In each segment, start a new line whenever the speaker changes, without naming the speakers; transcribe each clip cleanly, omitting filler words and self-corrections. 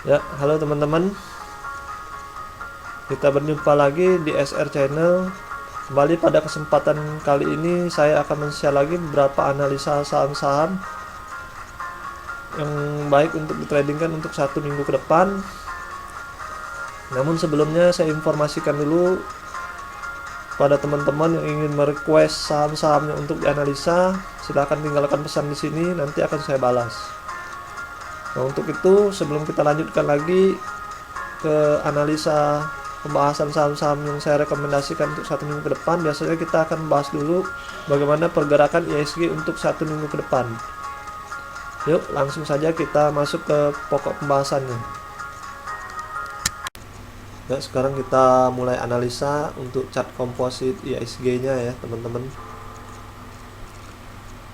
Ya, halo teman-teman. Kita berjumpa lagi di SR Channel. Kembali pada kesempatan kali ini saya akan men-share lagi beberapa analisa saham-saham yang baik untuk ditradingkan untuk 1 minggu ke depan. Namun sebelumnya saya informasikan dulu pada teman-teman yang ingin merequest saham-sahamnya untuk dianalisa, silahkan tinggalkan pesan di sini, nanti akan saya balas. Nah, untuk itu sebelum kita lanjutkan lagi ke analisa pembahasan saham-saham yang saya rekomendasikan untuk 1 minggu ke depan, biasanya kita akan bahas dulu bagaimana pergerakan IHSG untuk 1 minggu ke depan. Yuk langsung saja kita masuk ke pokok pembahasannya. Ya, sekarang kita mulai analisa untuk chart komposit IHSG nya ya teman-teman.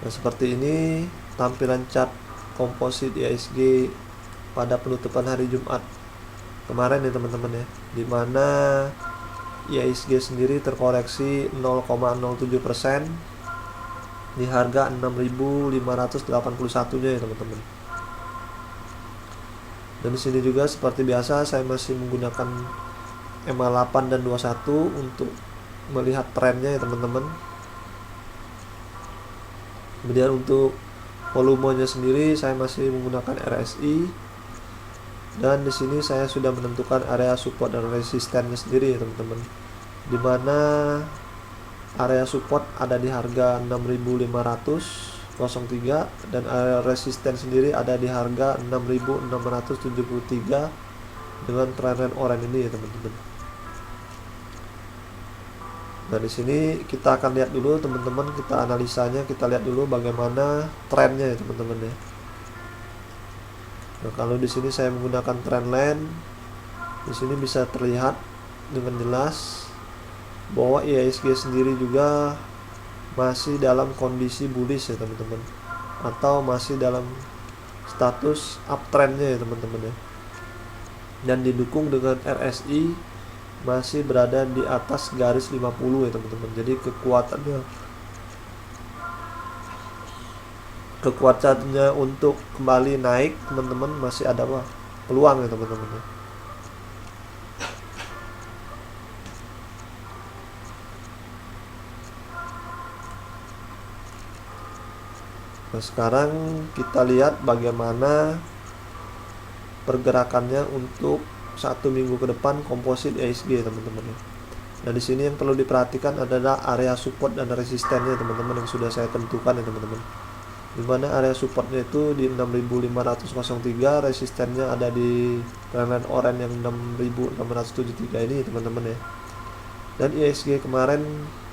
Nah, seperti ini tampilan chart komposit IHSG pada penutupan hari Jumat kemarin ya teman-teman ya, dimana IHSG sendiri terkoreksi 0,07% di harga 6.581 nya ya teman-teman. Dan di sini juga seperti biasa saya masih menggunakan MA8 dan 21 untuk melihat trennya ya teman-teman. Kemudian untuk volumenya sendiri saya masih menggunakan RSI. Dan di sini saya sudah menentukan area support dan resistennya sendiri ya teman-teman. Dimana area support ada di harga 6.503 dan area resisten sendiri ada di harga 6.673 dengan trend orange ini ya teman-teman. Nah, di sini kita akan lihat dulu teman-teman, kita analisanya, kita lihat dulu bagaimana trennya ya teman-teman ya. Nah, kalau di sini saya menggunakan trend line, di sini bisa terlihat dengan jelas bahwa IHSG sendiri juga masih dalam kondisi bullish ya teman-teman, atau masih dalam status uptrendnya ya teman-teman ya, dan didukung dengan RSI masih berada di atas garis 50 ya teman-teman. Jadi kekuatannya untuk kembali naik teman-teman masih ada peluang ya teman-teman ya. Nah, sekarang kita lihat bagaimana pergerakannya untuk 1 minggu ke depan komposit IHSG teman-teman ya. Nah, di sini yang perlu diperhatikan adalah area support dan resistennya teman-teman yang sudah saya tentukan ya teman-teman. Dimana area supportnya itu di 6.503, resistennya ada di trendline orange yang 6.673 ini teman-teman ya. Dan IHSG kemarin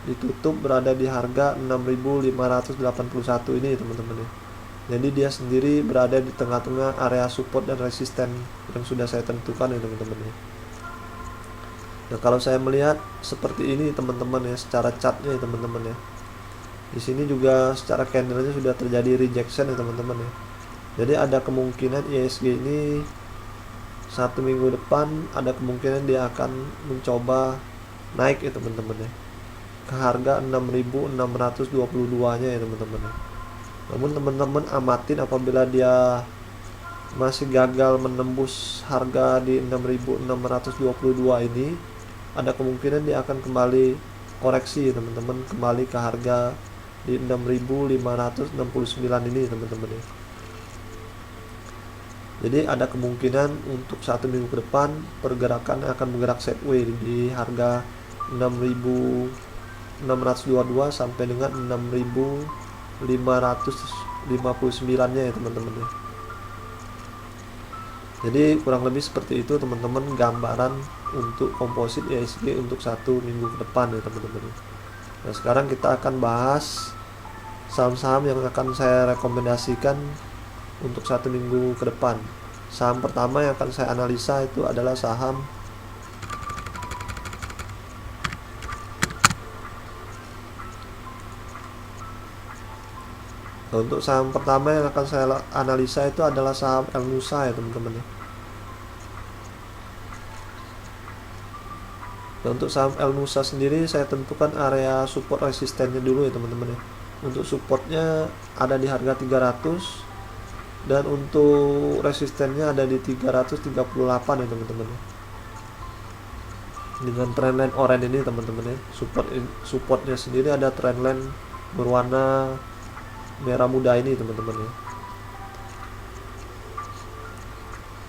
ditutup berada di harga 6.581 ini teman-teman ya. Jadi dia sendiri berada di tengah-tengah area support dan resisten yang sudah saya tentukan ya teman-teman ya. Nah, kalau saya melihat seperti ini teman-teman ya, secara chartnya ya teman-teman ya. Di sini juga secara candlenya sudah terjadi rejection ya teman-teman ya. Jadi ada kemungkinan IHSG ini 1 minggu depan ada kemungkinan dia akan mencoba naik ya teman-teman ya, ke harga 6.622 nya ya teman-teman ya. Namun teman-teman amatin apabila dia masih gagal menembus harga di 6.622 ini, ada kemungkinan dia akan kembali koreksi ya teman-teman, kembali ke harga di 6.569 ini teman-teman ya. Jadi ada kemungkinan untuk 1 minggu ke depan pergerakan akan bergerak sideways di harga 6.622 sampai dengan 6.559 nya ya teman-teman ya. Jadi kurang lebih seperti itu teman-teman gambaran untuk komposit IHSG untuk 1 minggu ke depan ya teman-teman. Nah, sekarang kita akan bahas saham-saham yang akan saya rekomendasikan untuk 1 minggu ke depan. Saham pertama yang akan saya analisa itu adalah saham Nah, untuk saham pertama yang akan saya analisa itu adalah saham Elnusa ya teman-teman ya. Nah, untuk saham Elnusa sendiri saya tentukan area support resistennya dulu ya teman-teman ya. Untuk supportnya ada di harga 300 Dan untuk resistennya ada di 338 ya teman-teman ya. Dengan trendline oranye ini teman-teman ya. Supportnya sendiri ada trendline berwarna merah muda ini teman-teman ya.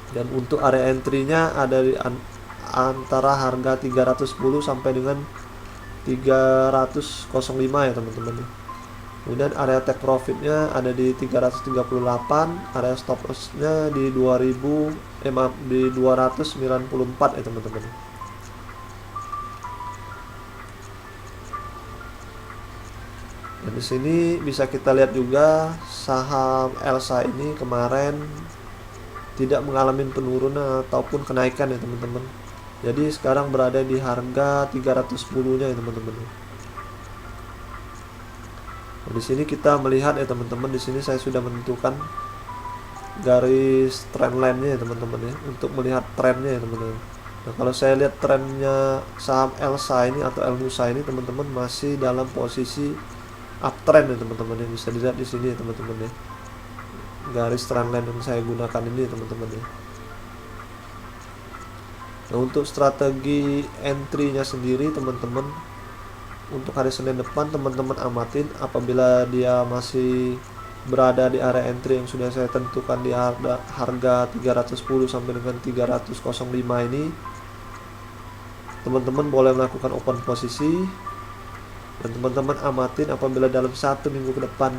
Dan untuk area entry-nya ada di antara harga 310 sampai dengan 305 ya teman-teman ya. Kemudian area take profitnya ada di 338, area stop loss-nya di 294 ya teman-teman. Dan di sini bisa kita lihat juga saham Elsa ini kemarin tidak mengalami penurunan ataupun kenaikan ya teman-teman. Jadi sekarang berada di harga 310-nya ya teman-teman. Nah, di sini kita melihat ya teman-teman, di sini saya sudah menentukan garis trendline-nya ya teman-teman ya, untuk melihat trennya ya teman-teman. Nah, kalau saya lihat trennya saham Elsa ini atau Elnusa ini teman-teman masih dalam posisi uptrend ya teman-teman ya, bisa dilihat di sini ya teman-teman ya. Garis trendline yang saya gunakan ini ya teman-teman ya. Nah, untuk strategi entry-nya sendiri teman-teman, untuk hari Senin depan teman-teman amatin apabila dia masih berada di area entry yang sudah saya tentukan di harga 310 sampai dengan 305 ini, teman-teman boleh melakukan open posisi. Dan teman-teman amatin apabila dalam 1 minggu ke depan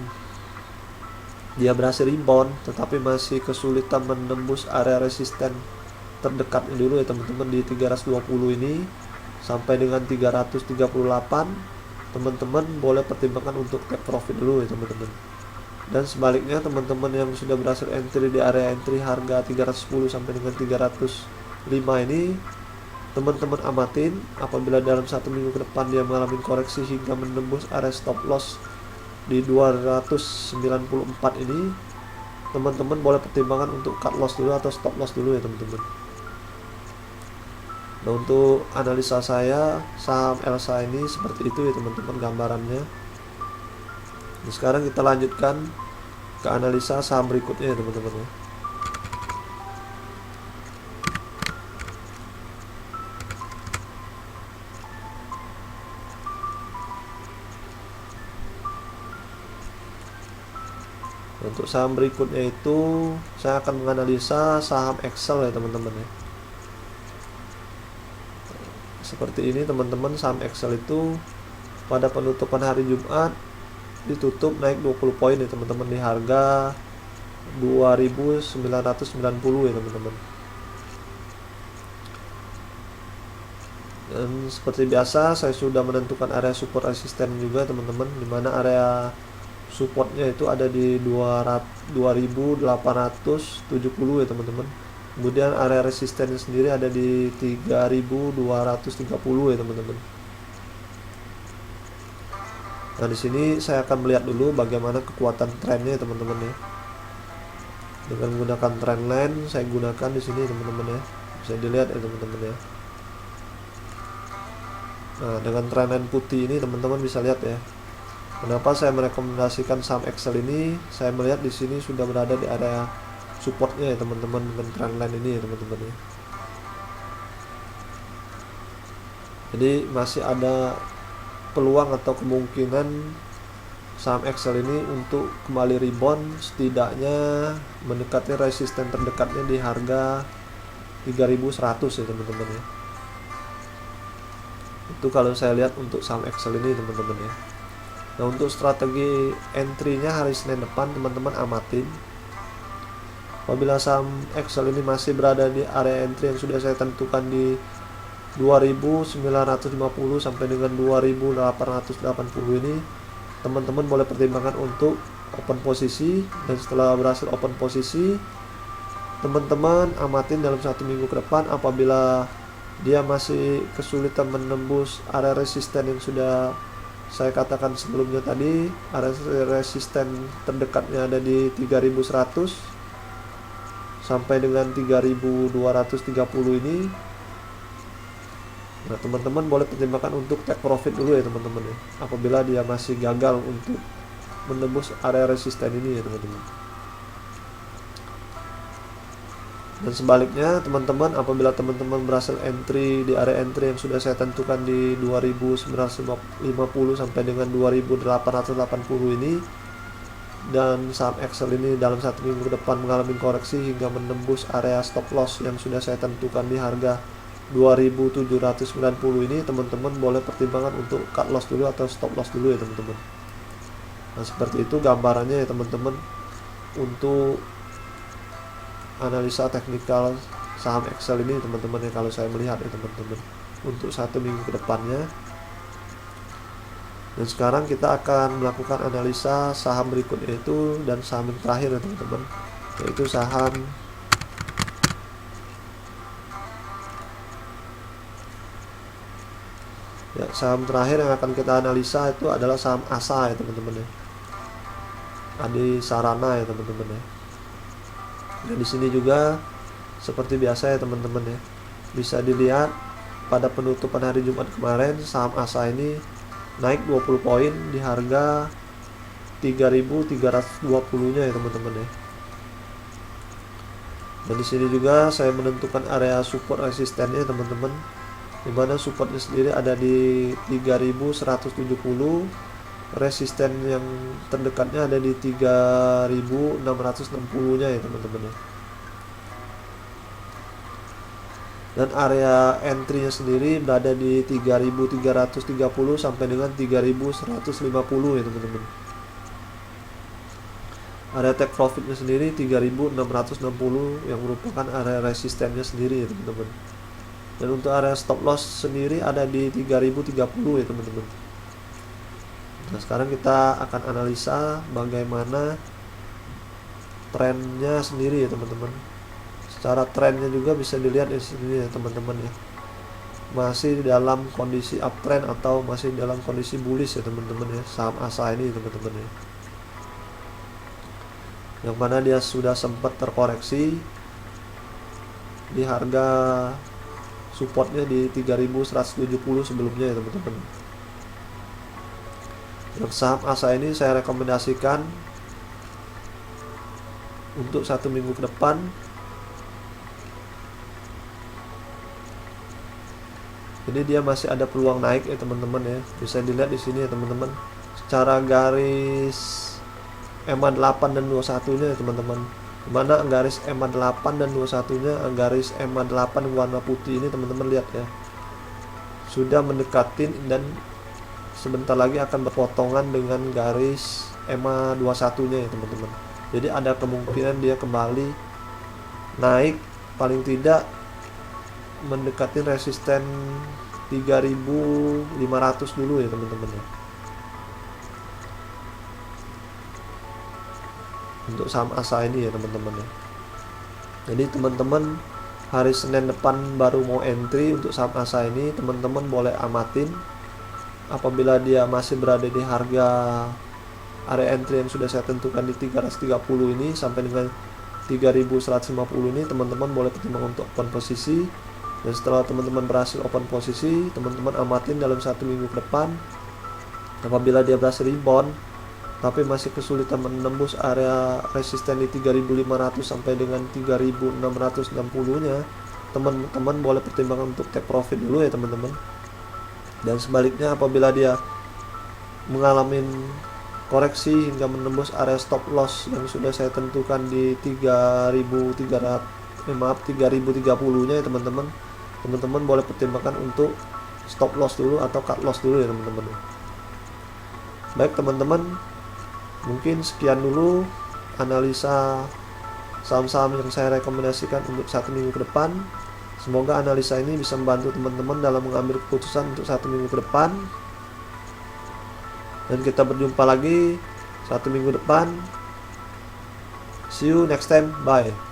dia berhasil rebound tetapi masih kesulitan menembus area resisten terdekatnya dulu ya teman-teman di 320 ini sampai dengan 338, teman-teman boleh pertimbangkan untuk take profit dulu ya teman-teman. Dan sebaliknya teman-teman yang sudah berhasil entry di area entry harga 310 sampai dengan 305 ini, teman-teman amatin apabila dalam 1 minggu ke depan dia mengalami koreksi hingga menembus area stop loss di 294 ini, teman-teman boleh pertimbangkan untuk cut loss dulu atau stop loss dulu ya teman-teman. Nah, untuk analisa saya saham Elsa ini seperti itu ya teman-teman gambarannya. Nah, sekarang kita lanjutkan ke analisa saham berikutnya ya teman-teman ya. Untuk saham berikutnya itu saya akan menganalisa saham Excel ya teman-teman ya. Seperti ini teman-teman, saham Excel itu pada penutupan hari Jumat ditutup naik 20 poin ya teman-teman di harga 2.990 ya teman-teman. Dan seperti biasa saya sudah menentukan area support resisten juga teman-teman, dimana area supportnya itu ada di 2.870 ya teman-teman. Kemudian area resistennya sendiri ada di 3.230 ya teman-teman. Nah, di sini saya akan melihat dulu bagaimana kekuatan trennya ya teman-teman ya. Dengan menggunakan trendline saya gunakan di sini teman-teman ya. Bisa dilihat ya teman-teman ya. Nah, dengan trendline putih ini teman-teman bisa lihat ya. Kenapa saya merekomendasikan saham Excel ini? Saya melihat di sini sudah berada di area supportnya ya teman-teman dengan trendline ini ya teman-teman ya. Jadi masih ada peluang atau kemungkinan saham Excel ini untuk kembali rebound, setidaknya mendekati resisten terdekatnya di harga 3.100 ya teman-teman ya. Itu kalau saya lihat untuk saham Excel ini teman-teman ya. Nah, untuk strategi entry-nya hari Senin depan teman-teman amatin. Apabila saham Excel ini masih berada di area entry yang sudah saya tentukan di 2.950 sampai dengan 2.880 ini, teman-teman boleh pertimbangkan untuk open posisi. Dan setelah berhasil open posisi, teman-teman amatin dalam 1 minggu ke depan apabila dia masih kesulitan menembus area resisten yang sudah saya katakan sebelumnya tadi. Area resisten terdekatnya ada di 3.100 sampai dengan 3.230 ini. Nah, teman-teman boleh pertimbangkan untuk take profit dulu ya teman-teman ya, apabila dia masih gagal untuk menembus area resisten ini ya teman-teman. Dan sebaliknya teman-teman, apabila teman-teman berhasil entry di area entry yang sudah saya tentukan di 2950 sampai dengan 2880 ini, dan saham Excel ini dalam 1 minggu ke depan mengalami koreksi hingga menembus area stop loss yang sudah saya tentukan di harga 2790 ini, teman-teman boleh pertimbangkan untuk cut loss dulu atau stop loss dulu ya teman-teman. Nah, seperti itu gambarannya ya teman-teman untuk analisa teknikal saham Excel ini teman-teman ya, kalau saya melihat ya teman-teman untuk 1 minggu ke depannya. Dan sekarang kita akan melakukan analisa saham berikutnya itu, dan saham yang terakhir ya teman-teman, yaitu saham saham terakhir yang akan kita analisa itu adalah saham ASA ya teman-teman ya, Adi Sarana ya teman-teman ya. Dan di sini juga seperti biasa ya teman-teman ya, bisa dilihat pada penutupan hari Jumat kemarin saham ASA ini naik 20 poin di harga 3.320-nya ya teman-teman ya. Dan di sini juga saya menentukan area support resistennya teman-teman, di mana supportnya sendiri ada di 3.170, resisten yang terdekatnya ada di 3.660-nya ya teman-teman ya. Dan area entry-nya sendiri berada di 3.330 sampai dengan 3.150 ya teman-teman. Area take profitnya sendiri 3.660 yang merupakan area resistennya sendiri ya teman-teman. Dan untuk area stop loss sendiri ada di 3.030 ya teman-teman. Nah, sekarang kita akan analisa bagaimana trennya sendiri ya teman-teman. Secara trennya juga bisa dilihat di sini ya teman-teman ya, masih dalam kondisi uptrend atau masih dalam kondisi bullish ya teman-teman ya, saham ASA ini teman-teman ya, yang mana dia sudah sempat terkoreksi di harga supportnya di 3.170 sebelumnya ya teman-teman. Untuk saham ASA ini saya rekomendasikan untuk 1 minggu ke depan jadi dia masih ada peluang naik ya teman-teman ya. Bisa dilihat di sini ya teman-teman, secara garis EMA 8 dan 21 nya ya teman-teman, dimana garis EMA 8 dan 21 nya, garis EMA 8 warna putih ini teman-teman lihat ya, sudah mendekatin dan sebentar lagi akan berpotongan dengan garis EMA 21 nya ya teman-teman. Jadi ada kemungkinan dia kembali naik paling tidak mendekati resisten 3.500 dulu ya teman-teman ya, untuk saham ASA ini ya teman-teman ya. Jadi teman-teman hari Senin depan baru mau entry untuk saham ASA ini, teman-teman boleh amatin. Apabila dia masih berada di harga area entry yang sudah saya tentukan di 330 ini sampai dengan 3.150 ini, teman-teman boleh pertimbangkan untuk open posisi. Dan setelah teman-teman berhasil open posisi, teman-teman amatin dalam 1 minggu ke depan. Apabila dia berhasil rebound tapi masih kesulitan menembus area resisten di 3.500 sampai dengan 3.660 nya, teman-teman boleh pertimbangkan untuk take profit dulu ya teman-teman. Dan sebaliknya, apabila dia mengalami koreksi hingga menembus area stop loss yang sudah saya tentukan di 3.030 nya ya teman-teman, teman-teman boleh pertimbangkan untuk stop loss dulu atau cut loss dulu ya teman-teman. Baik teman-teman, mungkin sekian dulu analisa saham-saham yang saya rekomendasikan untuk 1 minggu ke depan. Semoga analisa ini bisa membantu teman-teman dalam mengambil keputusan untuk 1 minggu ke depan. Dan kita berjumpa lagi 1 minggu depan. See you next time. Bye.